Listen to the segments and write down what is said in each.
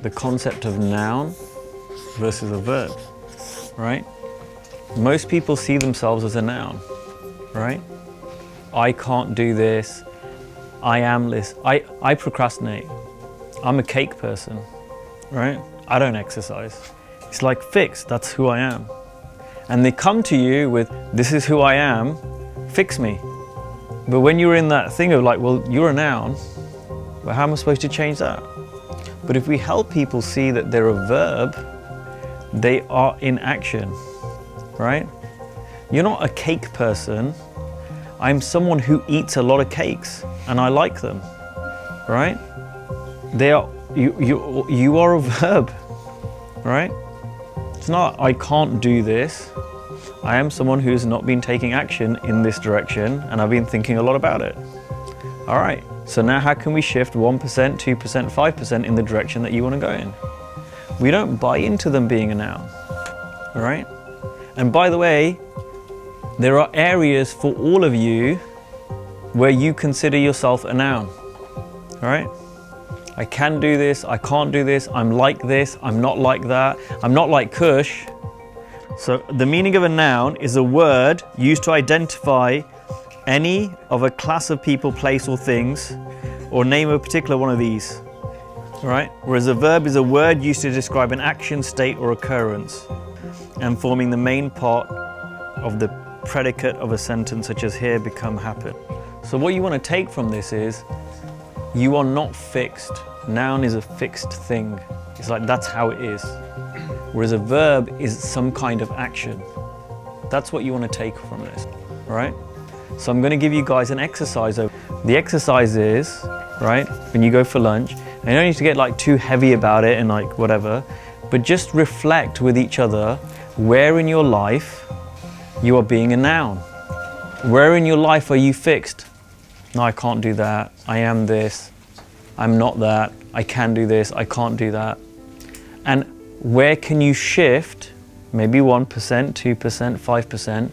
the concept of noun versus a verb, right? Most people see themselves as a noun, right? I can't do this. I am this. I procrastinate. I'm a cake person, right? I don't exercise. It's like fixed, that's who I am. And they come to you with, this is who I am, fix me. But when you're in that thing of like, well, you're a noun, well, how am I supposed to change that? But if we help people see that they're a verb, they are in action, right? You're not a cake person. I'm someone who eats a lot of cakes and I like them, right? You are a verb, right? It's not, I can't do this. I am someone who's not been taking action in this direction and I've been thinking a lot about it. All right, so now how can we shift 1%, 2%, 5% in the direction that you want to go in? We don't buy into them being a noun, all right? And by the way, there are areas for all of you where you consider yourself a noun, all right? I can do this, I can't do this, I'm like this, I'm not like that, I'm not like Kush. So the meaning of a noun is a word used to identify any of a class of people, place or things, or name a particular one of these, right? Whereas a verb is a word used to describe an action, state or occurrence and forming the main part of the predicate of a sentence such as here, become, happen. So what you want to take from this is you are not fixed. Noun is a fixed thing. It's like that's how it is. Whereas a verb is some kind of action. That's what you want to take from this, all right? So I'm going to give you guys an exercise. The exercise is, right, when you go for lunch, and you don't need to get like too heavy about it and like whatever, but just reflect with each other where in your life you are being a noun. Where in your life are you fixed? No, I can't do that. I am this. I'm not that. I can do this. I can't do that. And where can you shift maybe 1%, 2%, 5%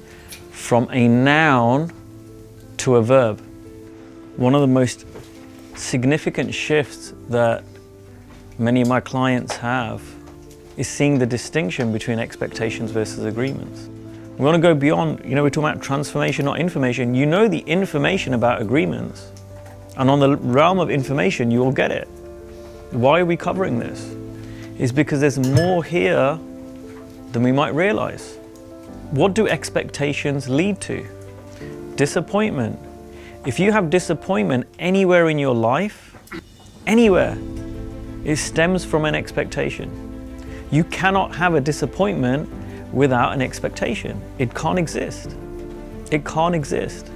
from a noun to a verb? One of the most significant shifts that many of my clients have is seeing the distinction between expectations versus agreements. We want to go beyond, we're talking about transformation, not information. You know the information about agreements, and on the realm of information, you will get it. Why are we covering this? It's because there's more here than we might realize. What do expectations lead to? Disappointment. If you have disappointment anywhere in your life, anywhere, it stems from an expectation. You cannot have a disappointment without an expectation. It can't exist. It can't exist.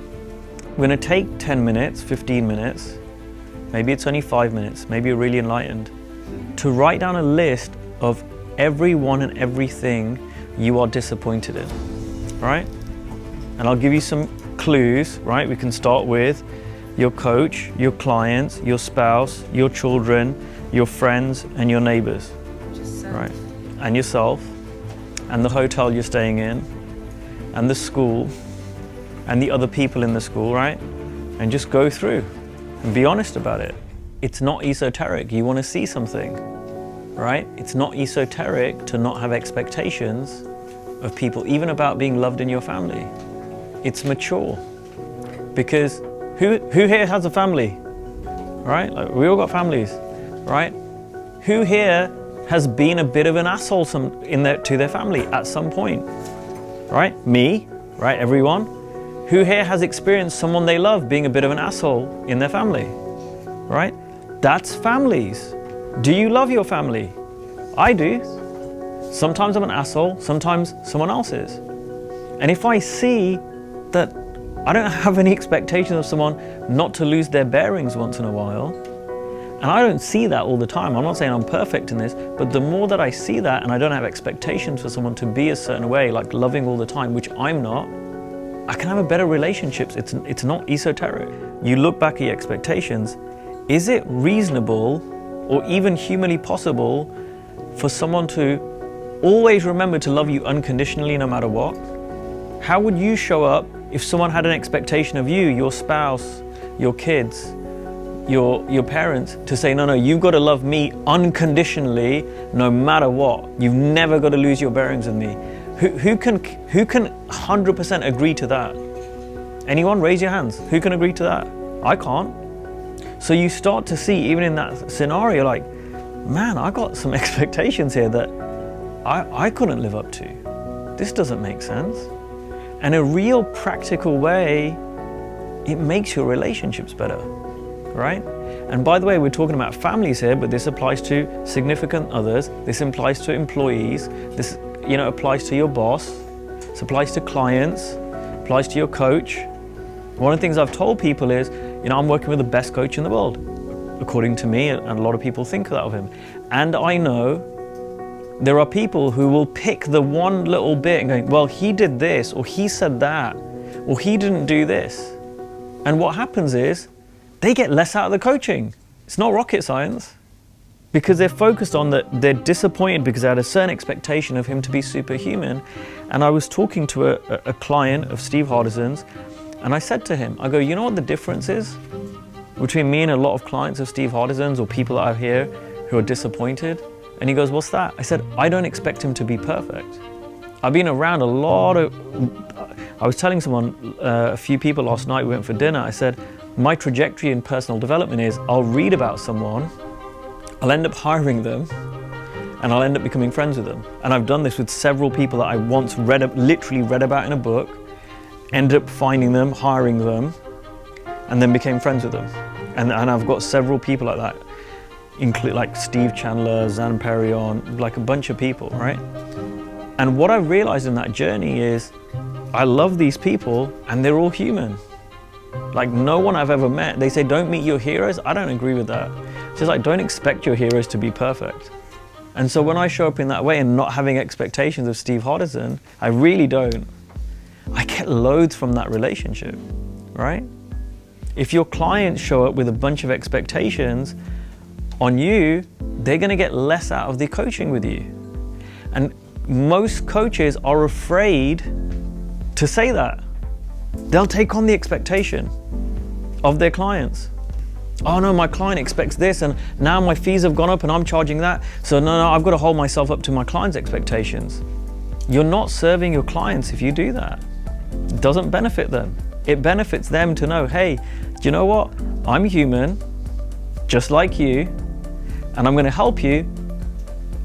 We're going to take 10 minutes, 15 minutes, maybe it's only 5 minutes, maybe you're really enlightened, to write down a list of everyone and everything you are disappointed in, right? And I'll give you some clues, right? We can start with your coach, your clients, your spouse, your children, your friends, and your neighbors, right? And yourself, and the hotel you're staying in, and the school, and the other people in the school, right? And just go through and be honest about it. It's not esoteric. You want to see something, right? It's not esoteric to not have expectations of people, even about being loved in your family. It's mature. Because who here has a family, right? Like, we all got families, right? Who here has been a bit of an asshole to their family at some point, right? Me, right? Everyone. Who here has experienced someone they love being a bit of an asshole in their family, right? That's families. Do you love your family? I do. Sometimes I'm an asshole, sometimes someone else is. And if I see that I don't have any expectations of someone not to lose their bearings once in a while, and I don't see that all the time. I'm not saying I'm perfect in this, but the more that I see that and I don't have expectations for someone to be a certain way, like loving all the time, which I'm not, I can have a better relationships. It's not esoteric. You look back at your expectations. Is it reasonable or even humanly possible for someone to always remember to love you unconditionally no matter what? How would you show up if someone had an expectation of you, your spouse, your kids, your parents to say, no, you've got to love me unconditionally, no matter what. You've never got to lose your bearings with me. Who can 100% agree to that? Anyone? Raise your hands. Who can agree to that? I can't. So you start to see, even in that scenario, like, man, I got some expectations here that I couldn't live up to. This doesn't make sense. And a real practical way, it makes your relationships better, right? And by the way, we're talking about families here, but this applies to significant others. This applies to employees. This, applies to your boss. This applies to clients. Applies to your coach. One of the things I've told people is, I'm working with the best coach in the world, according to me, and a lot of people think that of him. And I know there are people who will pick the one little bit and going, well, he did this, or he said that, or he didn't do this. And what happens is they get less out of the coaching. It's not rocket science, because they're focused on that. They're disappointed because they had a certain expectation of him to be superhuman. And I was talking to a client of Steve Hardison's, and I said to him, I go, you know what the difference is between me and a lot of clients of Steve Hardison's, or people that I hear who are disappointed? And he goes, what's that? I said, I don't expect him to be perfect. I've been around a lot of, I was telling someone, a few people last night, we went for dinner, I said, my trajectory in personal development is I'll read about someone, I'll end up hiring them, and I'll end up becoming friends with them. And I've done this with several people that I once literally read about in a book, ended up finding them, hiring them, and then became friends with them. And I've got several people like that, include like Steve Chandler, Zan Perrion, like a bunch of people, right? And what I realized in that journey is I love these people and they're all human. Like no one I've ever met, they say don't meet your heroes. I don't agree with that. It's just like, don't expect your heroes to be perfect. And so when I show up in that way and not having expectations of Steve Hardison, I really don't. I get loads from that relationship, right? If your clients show up with a bunch of expectations on you, they're going to get less out of the coaching with you. And most coaches are afraid to say that. They'll take on the expectation of their clients. Oh no, my client expects this, and now my fees have gone up and I'm charging that. So no, I've got to hold myself up to my client's expectations. You're not serving your clients if you do that. It doesn't benefit them. It benefits them to know, hey, do you know what? I'm human, just like you, and I'm going to help you.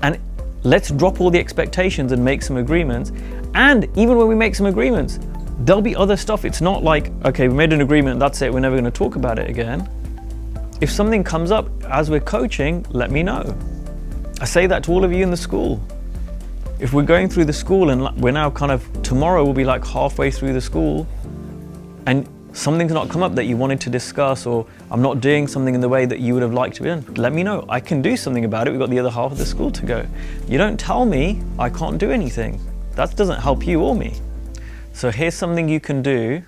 And let's drop all the expectations and make some agreements. And even when we make some agreements, there'll be other stuff. It's not like, okay, we made an agreement, that's it, we're never going to talk about it again. If something comes up as we're coaching, let me know. I say that to all of you in the school. If we're going through the school and we're now tomorrow we'll be like halfway through the school and something's not come up that you wanted to discuss, or I'm not doing something in the way that you would have liked to be done, let me know. I can do something about it. We've got the other half of the school to go. You don't tell me I can't do anything. That doesn't help you or me. So here's something you can do,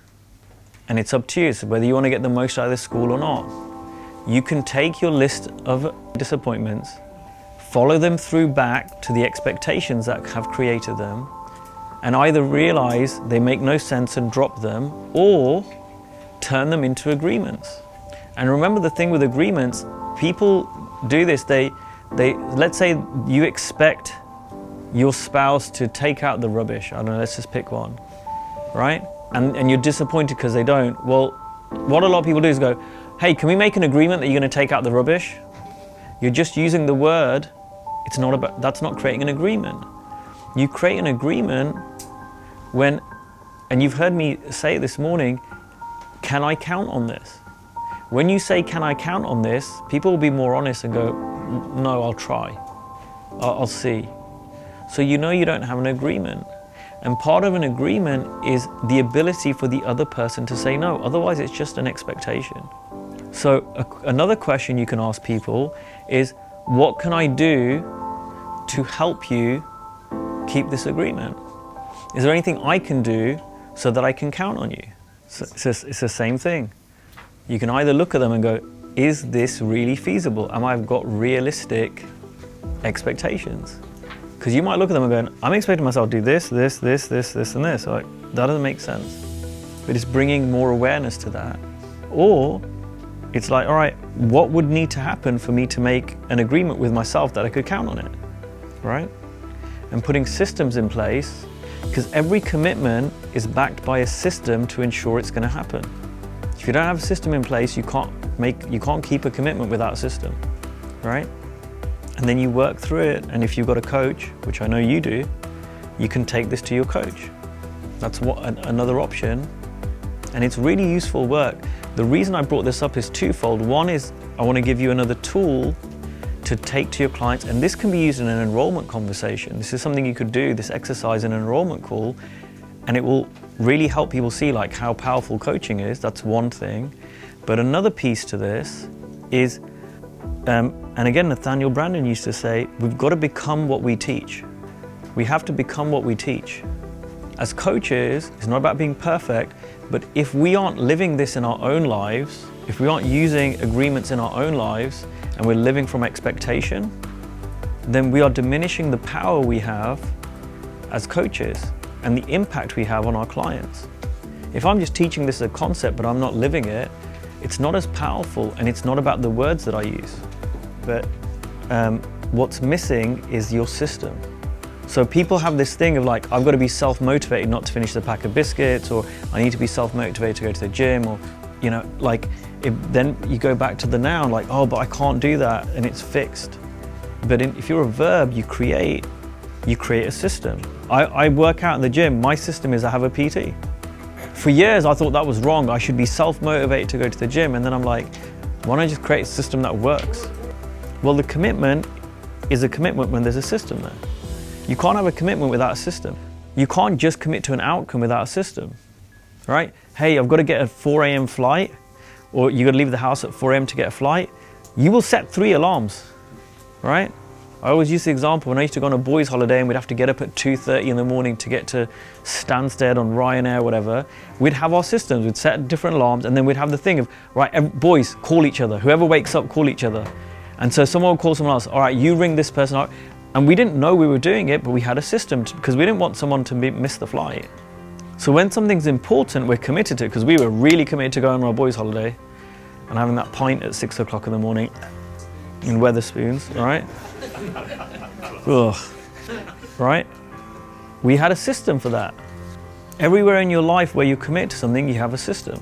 and it's up to you, so whether you want to get the most out of this school or not. You can take your list of disappointments, follow them through back to the expectations that have created them, and either realize they make no sense and drop them, or turn them into agreements. And remember the thing with agreements, people do this, they let's say you expect your spouse to take out the rubbish. I don't know, let's just pick one, right? And you're disappointed because they don't. Well, what a lot of people do is go, hey, can we make an agreement that you're going to take out the rubbish? You're just using the word. It's not about, that's not creating an agreement. You create an agreement when, and you've heard me say it this morning, can I count on this? When you say, can I count on this? People will be more honest and go, no, I'll try. I'll see. So you know you don't have an agreement. And part of an agreement is the ability for the other person to say no. Otherwise, it's just an expectation. So another question you can ask people is, what can I do to help you keep this agreement? Is there anything I can do so that I can count on you? So it's the same thing. You can either look at them and go, is this really feasible? Am I got realistic expectations? Because you might look at them and go, I'm expecting myself to do this, this, this, this, this, and this. Like, that doesn't make sense. But it's bringing more awareness to that. Or it's like, all right, what would need to happen for me to make an agreement with myself that I could count on it, right? And putting systems in place, because every commitment is backed by a system to ensure it's going to happen. If you don't have a system in place, you can't keep a commitment without a system, right? And then you work through it, and if you've got a coach, which I know you do, you can take this to your coach. That's another option, and it's really useful work. The reason I brought this up is twofold. One is I want to give you another tool to take to your clients, and this can be used in an enrollment conversation. This is something you could do, this exercise in an enrollment call, and it will really help people see like how powerful coaching is. That's one thing. But another piece to this is, and again, Nathaniel Branden used to say, we've got to become what we teach. We have to become what we teach. As coaches, it's not about being perfect, but if we aren't living this in our own lives, if we aren't using agreements in our own lives, and we're living from expectation, then we are diminishing the power we have as coaches and the impact we have on our clients. If I'm just teaching this as a concept, but I'm not living it, it's not as powerful, and it's not about the words that I use. But what's missing is your system. So people have this thing of like, I've got to be self-motivated not to finish the pack of biscuits, or I need to be self-motivated to go to the gym, or, you know, like, then you go back to the noun, like, oh, but I can't do that, and it's fixed. But if you're a verb, you create a system. I work out in the gym, my system is I have a PT. For years, I thought that was wrong. I should be self-motivated to go to the gym, and then I'm like, why don't I just create a system that works? Well, the commitment is a commitment when there's a system there. You can't have a commitment without a system. You can't just commit to an outcome without a system, right? Hey, I've got to get a 4 a.m. flight, or you got to leave the house at 4 a.m. to get a flight. You will set 3 alarms, right? I always use the example when I used to go on a boys' holiday and we'd have to get up at 2:30 in the morning to get to Stansted on Ryanair, whatever. We'd have our systems, we'd set different alarms, and then we'd have the thing of, right, boys, call each other. Whoever wakes up, call each other. And so someone would call someone else, all right, you ring this person up. And we didn't know we were doing it, but we had a system because we didn't want someone to miss the flight. So when something's important, we're committed to it, because we were really committed to going on our boys' holiday and having that pint at 6 o'clock in the morning in Weatherspoons, right? Ugh. Right? We had a system for that. Everywhere in your life where you commit to something, you have a system.